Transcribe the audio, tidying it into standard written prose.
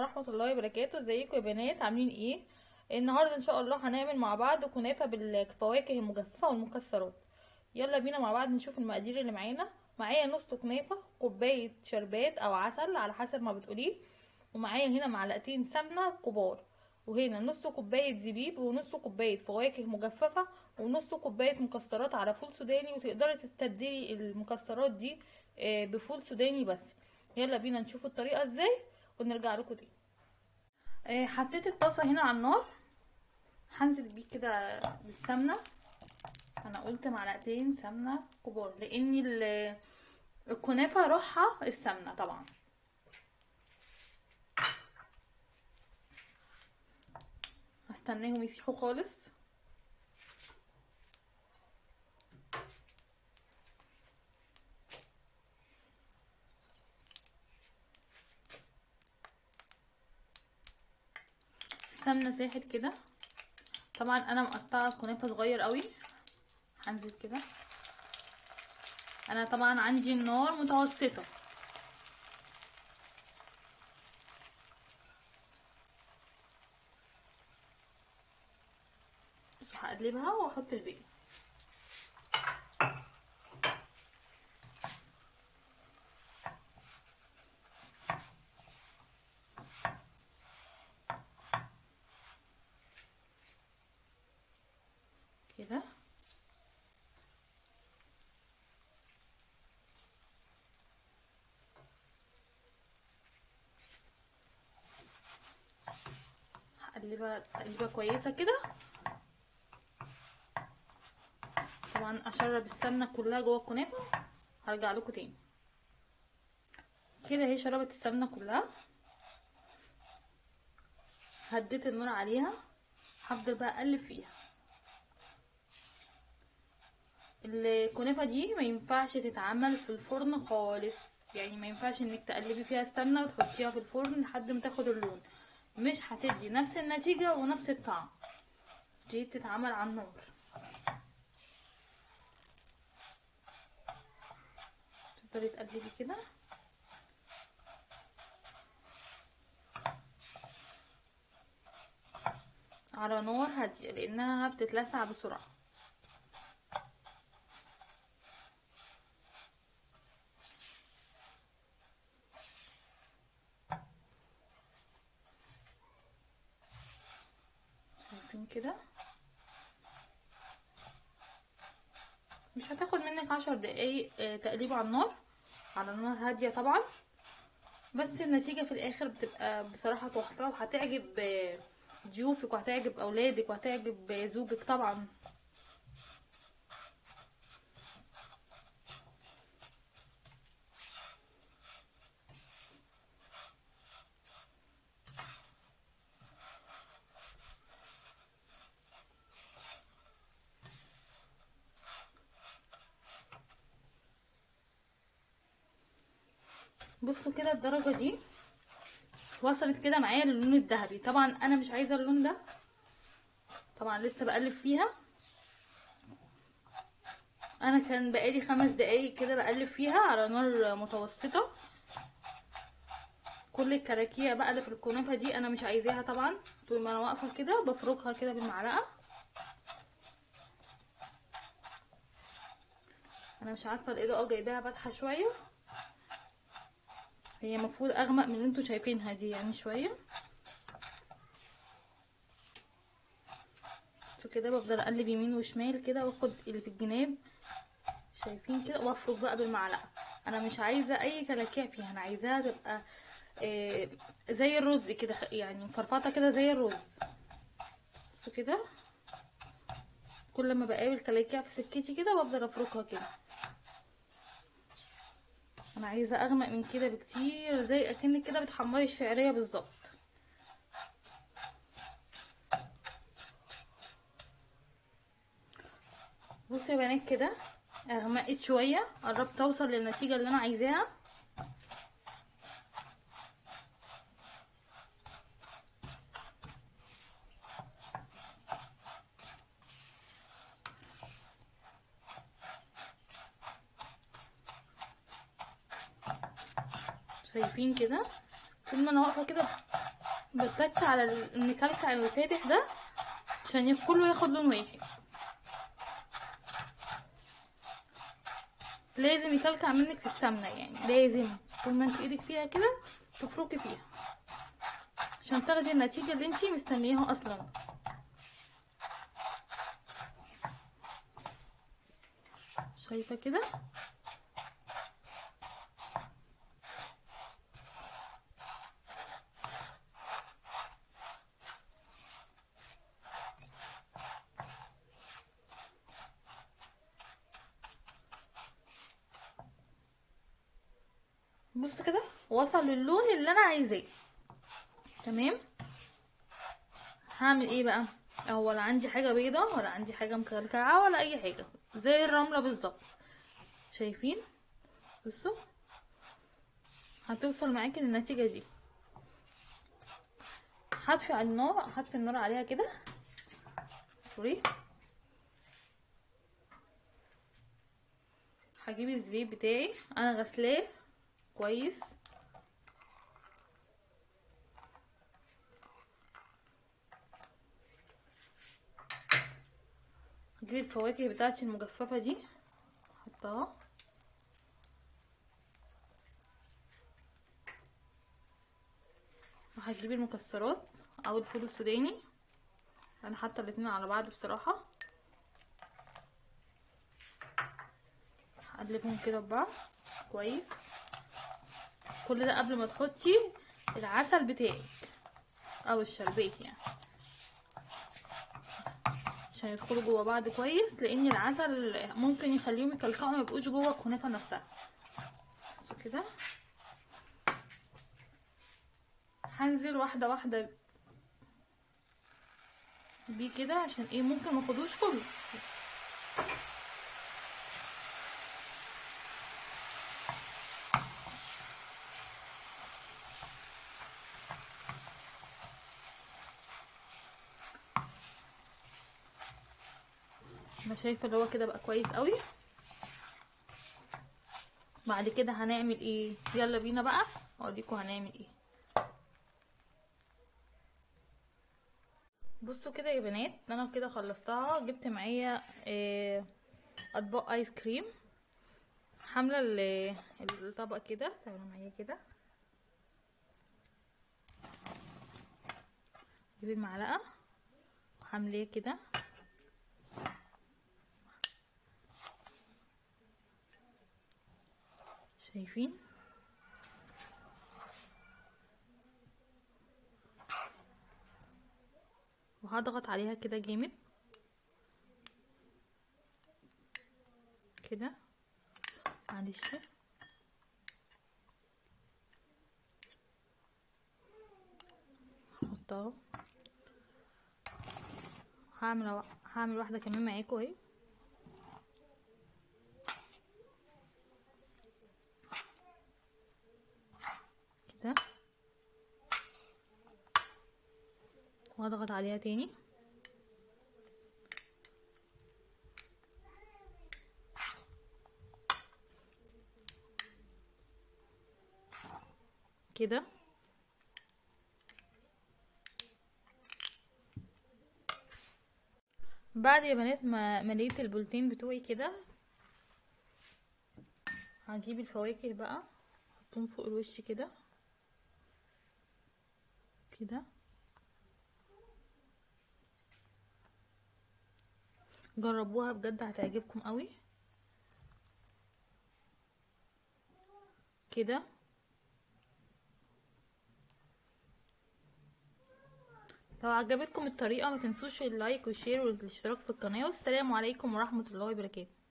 ورحمه الله وبركاته. ازيكم يا بنات؟ عاملين ايه؟ النهارده ان شاء الله هنعمل مع بعض كنافه بالفواكه المجففه والمكسرات. يلا بينا مع بعض نشوف المقادير اللي معانا. معايا نص كنافه، كوبايه شربات او عسل على حسب ما بتقوليه، ومعايا هنا معلقتين سمنه كبار، وهنا نص كوبايه زبيب، ونص كوبايه فواكه مجففه، ونص كوبايه مكسرات على فول سوداني. وتقدري تستبدلي المكسرات دي بفول سوداني بس. يلا بينا نشوف الطريقه ازاي ونرجع لكم تاني. حطيت الطاسه هنا على النار، هنزل بيه كده بالسمنه. انا قلت معلقتين سمنه كبار لان الكنافه روحها السمنه طبعا. هستناهم يسيحوا خالص. السمنه ساحت كده. طبعا انا مقطعه الكنافه صغير قوي. هنزل كده. انا طبعا عندي النار متوسطه. بس هقلبها واحط الباقي. كده هقلبها تقليبه كويسه كده. طبعا اشرب السمنه كلها جوه الكنافه. هرجع لكم تاني. كده اهي شربت السمنه كلها. هديت النار عليها. هفضل بقى اقلب فيها. الكنافه دي ما ينفعش تتعمل في الفرن خالص، يعني ما ينفعش انك تقلبي فيها السمنه وتحطيها في الفرن لحد ما تاخد اللون. مش هتدي نفس النتيجه ونفس الطعم. دي بتتعمل على النار. تفضلي تقلبي كده على نار هاديه لانها بتتلسع بسرعه. شايفين كده؟ مش هتاخد منك 10 دقايق تقليب على النار، على نار هاديه طبعا. بس النتيجه في الاخر بتبقى بصراحه تحفه، وهتعجب ضيوفك وهتعجب اولادك وهتعجب زوجك طبعا. بصوا كده الدرجه دي وصلت كده معايا للون الذهبي. طبعا انا مش عايزه اللون ده، طبعا لسه بقلب فيها. انا كان بقالي 5 دقايق كده بقلب فيها على نار متوسطه. كل الكراكيع بقى اللي في الكنافه دي انا مش عايزاها طبعا. طول ما انا واقفه كده بفركها كده بالمعلقه. انا مش عارفه الاضاءه جايباها فاتحه شويه، هي المفروض اغمق من اللي انتوا شايفينها دي يعني شويه. بس كده بفضل اقلب يمين وشمال كده واخد اللي في الجناب. شايفين كده؟ وافرك بقى بالمعلقه. انا مش عايزه اي كلاكيع فيها، انا عايزاها تبقى زي الرز كده، يعني مفرفطه كده زي الرز. بصوا كده، كل ما بقابل كلاكيع في سكتي كده بفضل افركها كده. انا عايزه اغمق من كده بكتير، زي اكنك كده بتحمري الشعريه بالظبط. بصوا يا بنات كده اغمقت شويه، قربت اوصل للنتيجه اللي انا عايزاها. شايفين كده؟ طول ما انا واقفه كده بتك على المكلكع الفاتح ده عشان كله ياخد لون واحد. لازم يكلكع منك في السمنه، يعني لازم طول ما انت ايدك فيها كده تفركي فيها عشان تاخدي النتيجه اللي انت مستنياها اصلا. شايفه كده؟ بص كده وصل للون اللي انا عايزاه. تمام. هعمل ايه بقى؟ ولا عندي حاجه بيضه ولا عندي حاجه مكلكعه ولا اي حاجه، زي الرمله بالظبط. شايفين؟ بصوا هتوصل معاكي للنتيجه دي. هطفي على النار، هطفي النار عليها كده. سوري. هجيب الزبيب بتاعي انا غسلاه كويس. هجيب الفواكه بتاعتي المجففه دي احطها، وهجيب المكسرات او الفول السوداني. انا حاطه الاتنين على بعض بصراحه. هقلبهم كده ببعض كويس. كل ده قبل ما تحطي العسل بتاعك او الشربات يعني، عشان يدخلوا جوه بعض كويس، لان العسل ممكن يخليهم يكلكعوا ما يبقوش جوه الكنافه نفسها. كده هنزل واحده واحده بيه كده عشان ايه ممكن ماخدوش كله. انا شايفه اللي هو كده بقى كويس قوي. بعد كده هنعمل ايه؟ يلا بينا بقى اوريكم هنعمل ايه. بصوا كده يا بنات، انا كده خلصتها. جبت معايا اطباق ايس كريم. حامله الطبق كده، تعملوا معايا كده. جيب المعلقه وحاملاه كده. شايفين؟ وهضغط عليها كده جامد كده. معلش احطها. هعمل واحده كمان معاكم اهي كده، وهضغط عليها تاني كده. بعد يا بنات ما مليت البولتين بتوعي كده، هجيب الفواكه بقى احطهم فوق الوش كده كده. جربوها بجد هتعجبكم قوي كده. لو عجبتكم الطريقة ما تنسوش اللايك والشير والاشتراك في القناة، والسلام عليكم ورحمة الله وبركاته.